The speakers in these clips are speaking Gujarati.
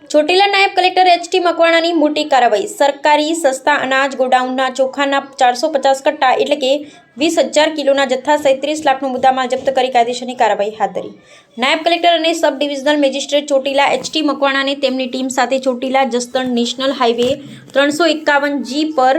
ચોટીલા નાયબ કલેક્ટર એચ.ટી. મકવાણાની મોટી કાર્યવાહી। સરકારી સસ્તા અનાજ ગોડાઉનના ચોખાના 450 કટ્ટા એટલે કે 20,000 કિલોના જથ્થા સહિત 30 લાખનો મુદ્દામાલ જપ્ત કરી કાયદેસરની કાર્યવાહી હાથ ધરી। નાયબ કલેક્ટર અને સબ ડિવિઝનલ મેજિસ્ટ્રેટ ચોટીલા એચ.ટી. મકવાણાને તેમની ટીમ સાથે Chotila Jasdan national highway 351G પર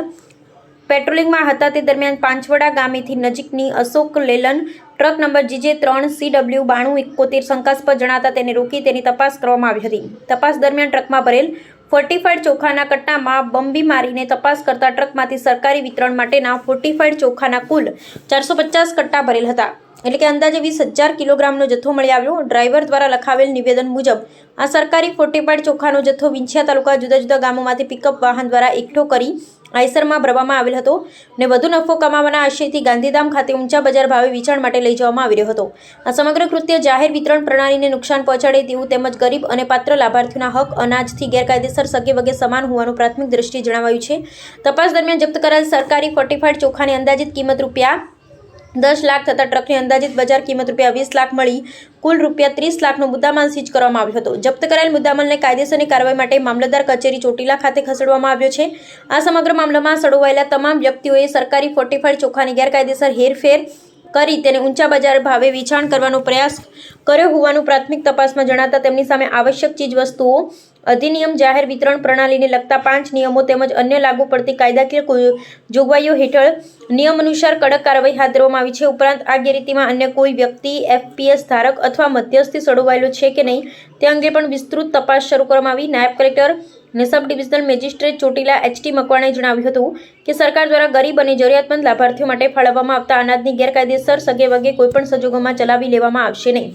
પેટ્રોલિંગમાં હતા તે દરમિયાન પાંચવડા ગામેથી નજીકની અશોક લેલન ટ્રક નંબર GJ3CW9271 શંકાસ્પદ જણાતા તેને રોકી તેની તપાસ કરવામાં આવી હતી। તપાસ દરમિયાન ટ્રકમાં ભરેલ ફોર્ટિફાઈડ ચોખાના કટ્ટામાં બંબી મારીને તપાસ કરતા ટ્રકમાંથી સરકારી વિતરણ માટેના ફોર્ટિફાઈડ ચોખાના કુલ 450 કટ્ટા ભરેલ હતા, એટલે કે અંદાજે 20,000 કિલોગ્રામનો જથ્થો મળી આવ્યો। ડ્રાઈવર દ્વારા લખાવેલ નિવેદન મુજબ આ સરકારી ફોર્ટિફાઈડ ચોખાનો જથ્થો વિંછિયા તાલુકા જુદા જુદા ગામોમાંથી પિકઅપ વાહન દ્વારા એકઠો કરી આઈસરમાં ભરવામાં આવેલ હતો ને વધુ નફો કમાવાના આશયથી ગાંધીધામ ખાતે ઊંચા બજાર ભાવે વેચાણ માટે લઈ જવામાં આવી રહ્યો હતો। આ સમગ્ર કૃત્ય જાહેર વિતરણ પ્રણાલીને નુકસાન પહોંચાડે તેવું તેમજ ગરીબ અને પાત્ર લાભાર્થીઓના હક અનાજથી ગેરકાયદેસર સગે વગે સમાન હોવાનું પ્રાથમિક દ્રષ્ટિએ જણાવાયું છે। તપાસ દરમિયાન જપ્ત કરાયેલ સરકારી ફોર્ટિફાઈડ ચોખાની અંદાજિત કિંમત રૂપિયા 10 લાખ તથા ટ્રકની અંદાજિત બજાર કિંમત રૂપિયા 20 લાખ મળી કુલ રૂપિયા 30 લાખનો મુદ્દામાલ સીઝ કરવામાં આવ્યો હતો। જપ્ત કરાયેલ મુદ્દામાલને કાયદેસરની કાર્યવાહી માટે મામલતદાર કચેરી ચોટીલા ખાતે ખસેડવામાં આવ્યો છે। આ સમગ્ર મામલામાં સંડોવાયેલા તમામ વ્યક્તિઓએ સરકારી ફોર્ટિફાઈડ ચોખાની ગેરકાયદેસર હેરફેર કરી તેને ઊંચા બજાર ભાવે વેચાણ કરવાનો પ્રયાસ કર્યો હોવાનું પ્રાથમિક તપાસમાં જણાતા તેમની સામે આવશ્યક ચીજવસ્તુઓ અધિનિયમ જાહેર વિતરણ પ્રણાલીને લગતા 5 નિયમો તેમજ અન્ય લાગુ પડતી કાયદાકીય જોગવાઈઓ હેઠળ નિયમ અનુસાર કડક કાર્યવાહી હાથ ધરવામાં આવી છે। ઉપરાંત આ ગેરરીતિમાં અન્ય કોઈ વ્યક્તિ FPS ધારક અથવા મધ્યસ્થી સંડોવાયેલો છે કે નહીં તે અંગે પણ વિસ્તૃત તપાસ શરૂ કરવામાં આવી। નાયબ કલેક્ટર અને સબ ડિવિઝનલ મેજિસ્ટ્રેટ ચોટીલા એચ.ટી. મકવાણાએ જણાવ્યું હતું કે સરકાર દ્વારા ગરીબ અને જરૂરિયાતમંદ લાભાર્થીઓ માટે ફાળવવામાં આવતા અનાજની ગેરકાયદેસર સગે વગે કોઈપણ સંજોગોમાં ચલાવી લેવામાં આવશે નહીં।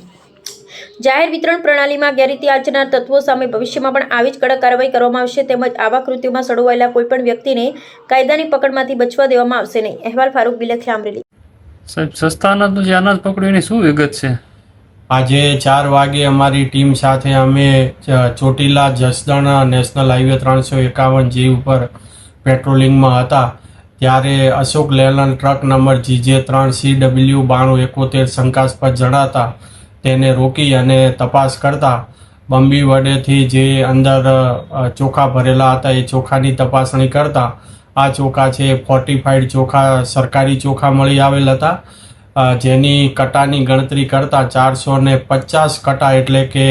જાહેર વિતરણ પ્રણાલીમાં ગેરરીતિ આચરનાર તત્વો સામે ભવિષ્યમાં પણ આવી જ કડક કાર્યવાહી કરવામાં આવશે તેમજ આવા કૃત્યોમાં સંડોવાયેલા કોઈપણ વ્યક્તિને કાયદાની પકડમાંથી બચવા દેવામાં આવશે નહીં। અહેવાલ ફારૂક બિલખિયા, અમરેલી। સાહેબ, સસ્તા અનાજનું જે અનાજ પકડ્યું એની શું વિગત છે? આજે 4 વાગે અમારી ટીમ સાથે અમે Chotila Jasdan national highway 351G ઉપર પેટ્રોલિંગમાં હતા ત્યારે અશોક લેલન ટ્રક નંબર GJ3CW9271 શંકાસ્પદ જણાતા તેને રોકી અને તપાસ કરતા બંબી વડેથી જે અંદર ચોખા ભરેલા હતા એ ચોખાની તપાસણી કરતા આ ચોખા છે ફોર્ટિફાઈડ ચોખા સરકારી ચોખા મળી આવેલ હતા, જેની કટાની ગણતરી કરતાં 450 કટા એટલે કે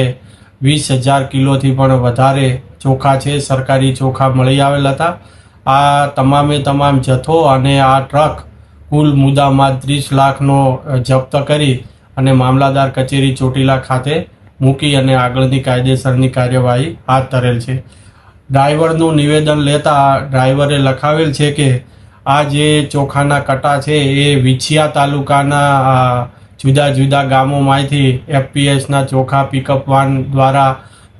20,000 કિલોથી પણ વધારે ચોખા છે સરકારી ચોખા મળી આવેલ હતા। આ તમામે તમામ જથ્થો અને આ ટ્રક કુલ મુદ્દામાલ 30 લાખનો જપ્ત કરી અને મામલતદાર કચેરી ચોટીલા ખાતે મૂકી અને આગળની કાયદેસરની કાર્યવાહી હાથ ધરેલ છે। ડ્રાઈવરનું નિવેદન લેતા ડ્રાઈવરે લખાવેલ છે કે આ જે ચોખાના કટ્ટા છે એ વિંછિયા તાલુકાના જુદા જુદા ગામોમાંથી FPSના ચોખા પિકઅપ વાન દ્વારા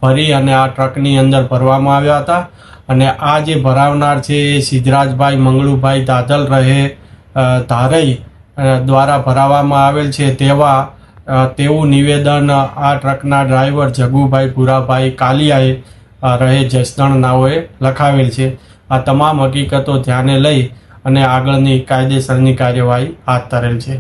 ભરી અને આ ટ્રકની અંદર ભરવામાં આવ્યા હતા અને આ જે ભરાવનાર છે એ સિદ્ધરાજભાઈ મંગળુભાઈ દાદલ રહે ધારઈ દ્વારા ભરાવવામાં આવેલ છે તેવું નિવેદન આ ટ્રકના ડ્રાઈવર જગુભાઈ ભુરાભાઈ કાલિયાએ રહે જસદણ નાઓએ લખાવેલ છે। આ તમામ હકીકતો ધ્યાને લઈ અને આગળની કાયદેસરની કાર્યવાહી હાથ ધરેલ છે।